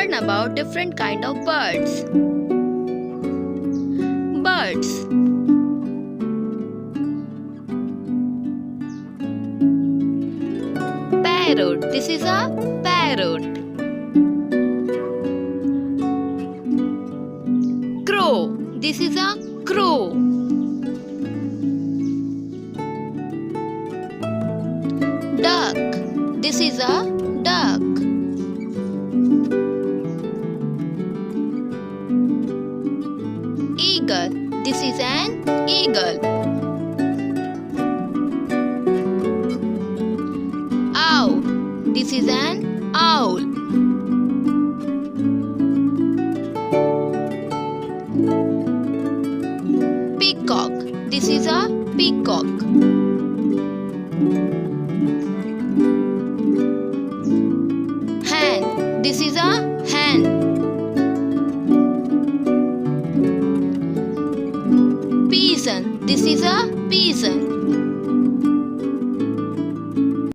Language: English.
learn about different kind of birds. Birds. Parrot. This is a parrot. Crow. This is a crow. Duck. This is a duck. Eagle. This is an eagle. Owl. This is an owl. Peacock. This is a peacock. Hen. This is a hen. Pigeon. This is a pigeon.